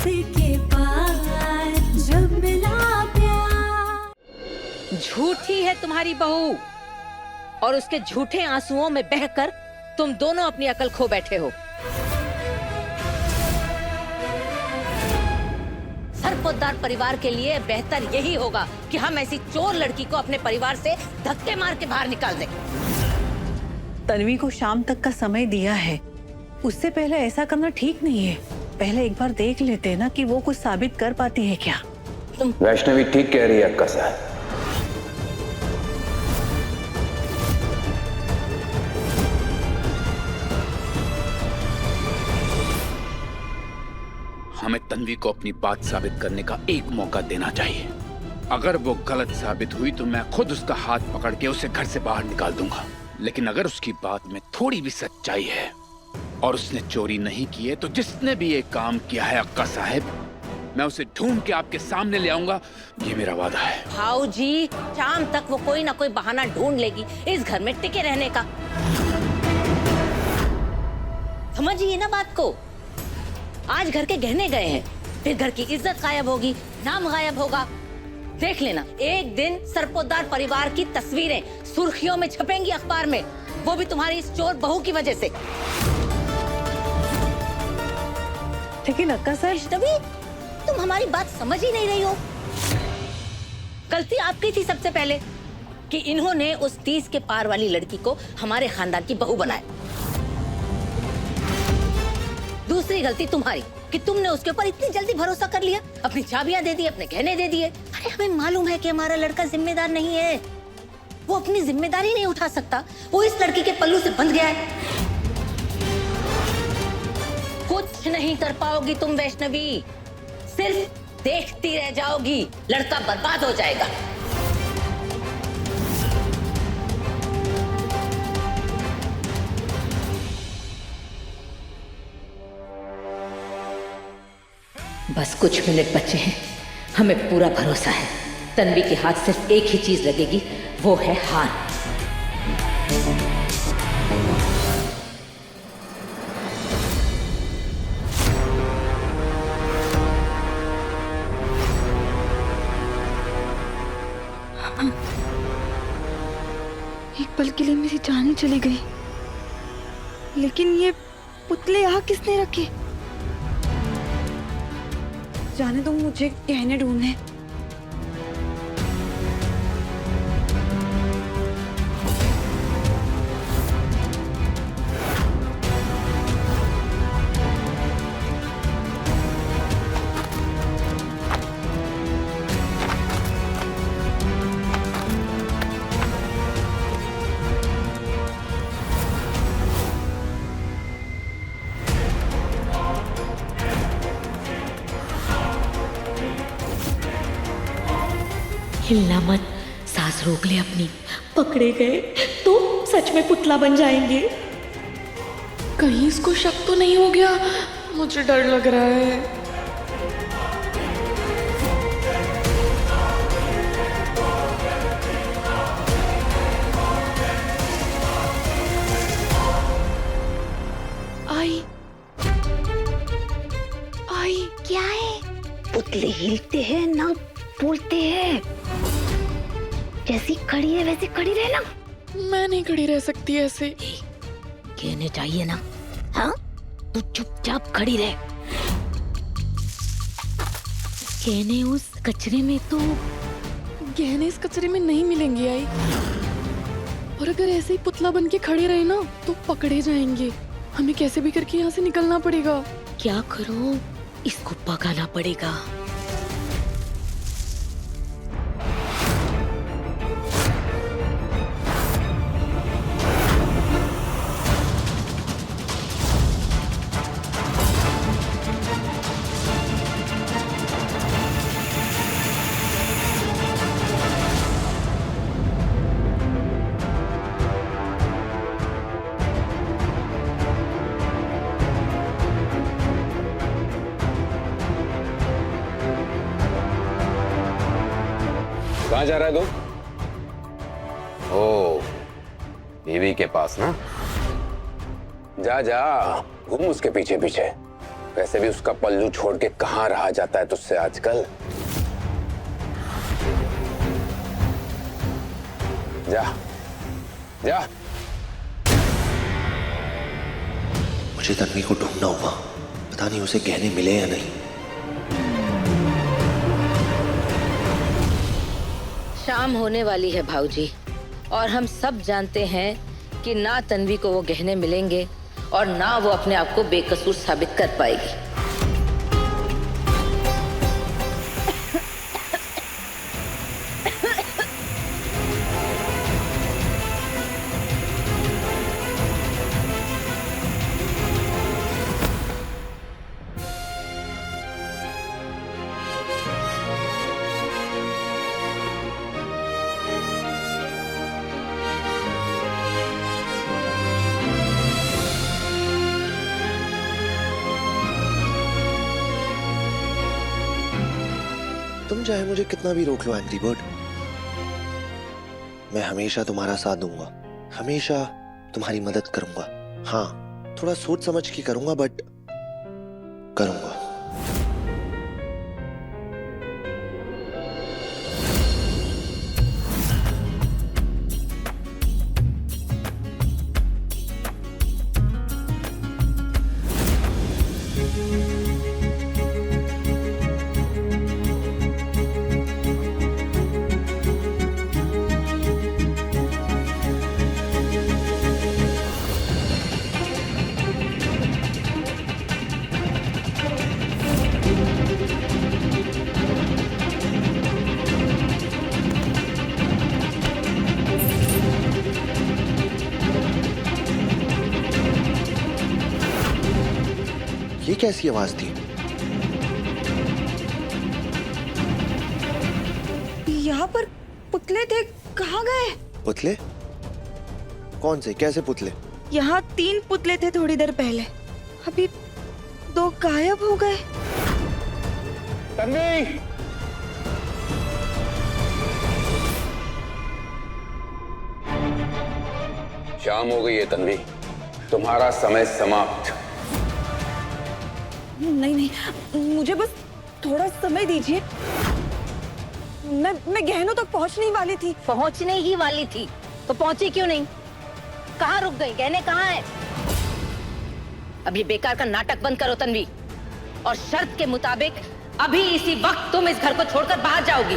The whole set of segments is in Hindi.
के पार जब मिला प्यार। झूठी है तुम्हारी बहू और उसके झूठे आंसुओं में बहकर तुम दोनों अपनी अकल खो बैठे हो। सरपोतदार परिवार के लिए बेहतर यही होगा कि हम ऐसी चोर लड़की को अपने परिवार से धक्के मार के बाहर निकाल दें। तन्वी को शाम तक का समय दिया है, उससे पहले ऐसा करना ठीक नहीं है। पहले एक बार देख लेते हैं ना कि वो कुछ साबित कर पाती है क्या। वैष्णवी ठीक कह रही है अक्का साहब। हमें तन्वी को अपनी बात साबित करने का एक मौका देना चाहिए। अगर वो गलत साबित हुई तो मैं खुद उसका हाथ पकड़ के उसे घर से बाहर निकाल दूंगा। लेकिन अगर उसकी बात में थोड़ी भी सच्चाई है और उसने चोरी नहीं की है तो जिसने भी ये काम किया है अक्का साहब, मैं उसे ढूंढ के आपके सामने ले आऊंगा। ये मेरा वादा है। भाऊ जी, शाम तक वो कोई ना कोई बहाना ढूंढ लेगी इस घर में टिके रहने का। समझिए ना बात को। आज घर के गहने गए हैं, फिर घर की इज्जत गायब होगी, नाम गायब होगा। देख लेना, एक दिन सरपोतदार परिवार की तस्वीरें सुर्खियों में छपेंगी अखबार में, वो भी तुम्हारी इस चोर बहू की वजह से। लेकिन अक्का साहब, वैष्णवी, तुम हमारी बात समझ ही नहीं रही हो। गलती आपकी थी सबसे पहले कि इन्होंने उस 30 के पार वाली लड़की को हमारे खानदान की बहू बनाया। दूसरी गलती तुम्हारी कि तुमने उसके ऊपर इतनी जल्दी भरोसा कर लिया, अपनी चाबियां दे दी, अपने गहने दे दिए। अरे हमें मालूम है कि हमारा लड़का जिम्मेदार नहीं है, वो अपनी जिम्मेदारी नहीं उठा सकता, वो इस लड़की के पल्लू से बंध गया है। कुछ नहीं कर पाओगी तुम वैष्णवी, सिर्फ देखती रह जाओगी, लड़का बर्बाद हो जाएगा। बस कुछ मिनट बचे हैं, हमें पूरा भरोसा है तन्वी के हाथ सिर्फ एक ही चीज लगेगी, वो है हार। एक पल के लिए मेरी जान चली गई, लेकिन ये पुतले यहाँ किसने रखे? जाने दो, मुझे गहने ढूंढने। हिलना मत, सांस रोक ले अपनी। पकड़े गए तो सच में पुतला बन जाएंगे। कहीं इसको शक तो नहीं हो गया? मुझे डर लग रहा है। आई आई क्या है? पुतले हिलते हैं ना बोलते हैं। जैसी खड़ी है वैसे खड़ी रहना। मैं नहीं खड़ी रह सकती ऐसे। कहने चाहिए ना, हाँ? तू चुपचाप खड़ी रह। कहने उस कचरे में तो गहने इस कचरे में नहीं मिलेंगे आई। और अगर ऐसे ही पुतला बन के खड़े रहे ना तो पकड़े जाएंगे। हमें कैसे भी करके यहाँ से निकलना पड़ेगा। क्या करो, इसको पकाना पड़ेगा। कहाँ जा रहा है तू? ओ, बीवी के पास ना? जा जा, घूम उसके पीछे पीछे। वैसे भी उसका पल्लू छोड़ के कहाँ रहा जाता है तुझसे आजकल। जा जा। मुझे तन्वी को ढूंढना होगा, पता नहीं उसे गहने मिले या नहीं। शाम होने वाली है भाऊजी, और हम सब जानते हैं कि ना तन्वी को वो गहने मिलेंगे और ना वो अपने आप को बेकसूर साबित कर पाएगी। तुम चाहे मुझे कितना भी रोक लो एंग्री बर्ड, मैं हमेशा तुम्हारा साथ दूंगा, हमेशा तुम्हारी मदद करूंगा। हाँ, थोड़ा सोच समझ के करूंगा, बट करूंगा। ये कैसी आवाज थी? यहाँ पर पुतले थे, कहाँ गए? पुतले? कौन से, कैसे पुतले? यहाँ 3 पुतले थे थोड़ी देर पहले, अभी 2 गायब हो गए। तन्वी! शाम हो गई है तन्वी, तुम्हारा समय समाप्त। नहीं नहीं, मुझे बस थोड़ा समय दीजिए। मैं गहनों तक पहुंचने वाली थी। पहुंचने ही वाली थी तो पहुंची क्यों नहीं? कहाँ रुक गई? गहने कहाँ हैं? अब ये बेकार का नाटक बंद करो तन्वी, और शर्त के मुताबिक अभी इसी वक्त तुम इस घर को छोड़कर बाहर जाओगी।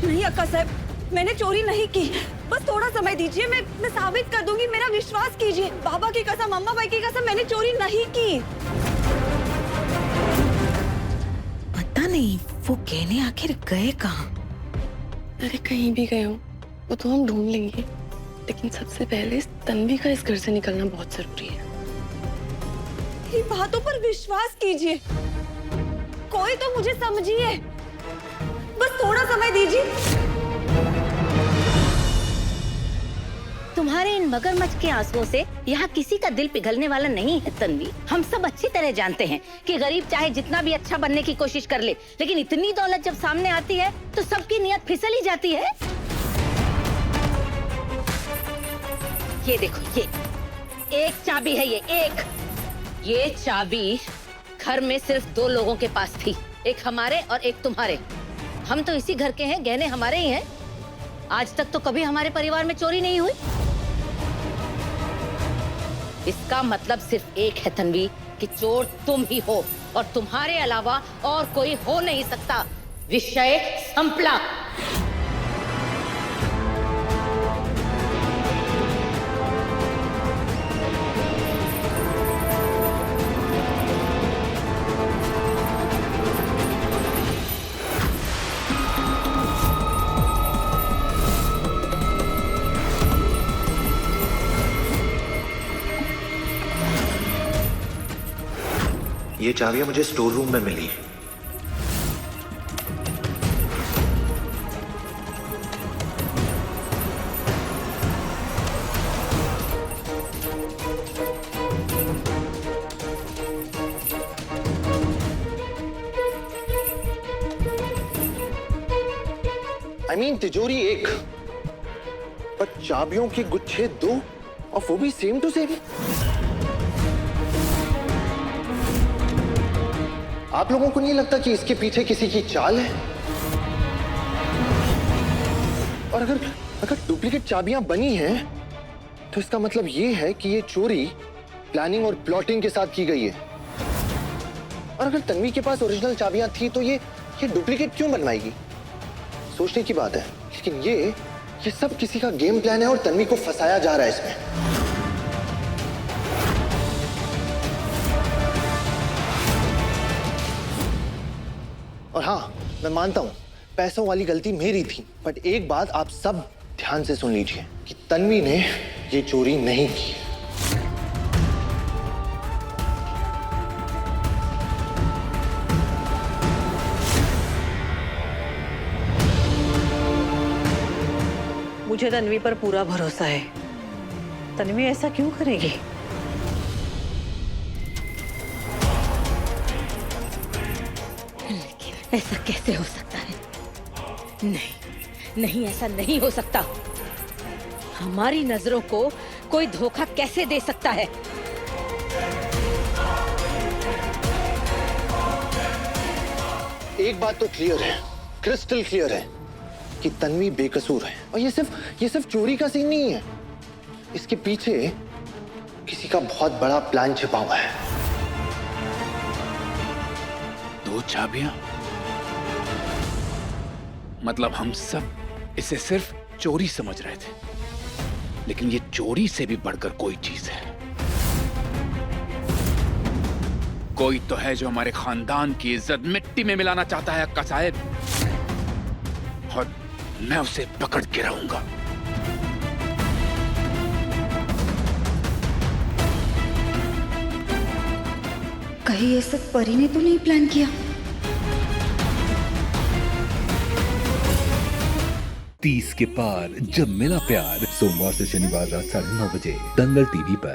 नहीं अक्का साहब, मैंने चोरी नहीं की, बस थोड़ा समय दीजिए, मैं साबित कर दूंगी, मेरा विश्वास कीजिए। बाबा की कसम, अम्मा भाई की कसम, मैंने चोरी नहीं की। पता नहीं वो गहने आखिर गए कहाँ। अरे कहीं भी गए हो वो तो हम ढूंढ लेंगे, लेकिन सबसे पहले तन्वी का इस घर से निकलना बहुत जरूरी है। इन बातों पर विश्वास कीजिए, कोई तो मुझे समझिए, बस थोड़ा समय दीजिए। तुम्हारे इन मगरमच्छ के आंसुओं से यहाँ किसी का दिल पिघलने वाला नहीं है तन्वी। हम सब अच्छी तरह जानते हैं कि गरीब चाहे जितना भी अच्छा बनने की कोशिश कर ले, लेकिन इतनी दौलत जब सामने आती है तो सबकी नियत फिसल ही जाती है। ये देखो, ये एक चाबी है, ये चाबी घर में सिर्फ 2 लोगों के पास थी, एक हमारे और एक तुम्हारे। हम तो इसी घर के हैं, गहने हमारे ही हैं। आज तक तो कभी हमारे परिवार में चोरी नहीं हुई। इसका मतलब सिर्फ एक है तन्वी, कि चोर तुम ही हो और तुम्हारे अलावा और कोई हो नहीं सकता। विषय संपला। ये चाबियां मुझे स्टोर रूम में मिली। I mean, तिजोरी 1 पर चाबियों के गुच्छे 2। और वो भी सेम टू सेम। आप लोगों को नहीं लगता कि इसके पीछे किसी की चाल है? और अगर डुप्लीकेट चाबियां बनी हैं तो इसका मतलब ये है कि ये चोरी प्लानिंग और प्लॉटिंग के साथ की गई है। और अगर तन्वी के पास ओरिजिनल चाबियां थी तो ये डुप्लीकेट क्यों बनवाएगी? सोचने की बात है। लेकिन ये सब किसी का गेम प्लान है और तन्वी को फंसाया जा रहा है इसमें। और हाँ, मैं मानता हूं पैसों वाली गलती मेरी थी, बट एक बात आप सब ध्यान से सुन लीजिए कि तन्वी ने ये चोरी नहीं की। मुझे तन्वी पर पूरा भरोसा है। तन्वी ऐसा क्यों करेगी? लेकिन ऐसा कैसे हो सकता है? नहीं नहीं, ऐसा नहीं हो सकता। हमारी नजरों को कोई धोखा कैसे दे सकता है? एक बात तो क्लियर है, क्रिस्टल क्लियर है कि तन्वी बेकसूर है। और ये सिर्फ चोरी का सीन नहीं है, इसके पीछे किसी का बहुत बड़ा प्लान छिपा हुआ है। 2 चाबियां? मतलब हम सब इसे सिर्फ चोरी समझ रहे थे, लेकिन ये चोरी से भी बढ़कर कोई चीज है। कोई तो है जो हमारे खानदान की इज्जत मिट्टी में मिलाना चाहता है अक्का साहब, और मैं उसे पकड़ के रहूंगा। कहीं ये सब परी ने तो नहीं प्लान किया? 30 के पार जब मिला प्यार, सोमवार से शनिवार रात 9:30 बजे दंगल टीवी पर।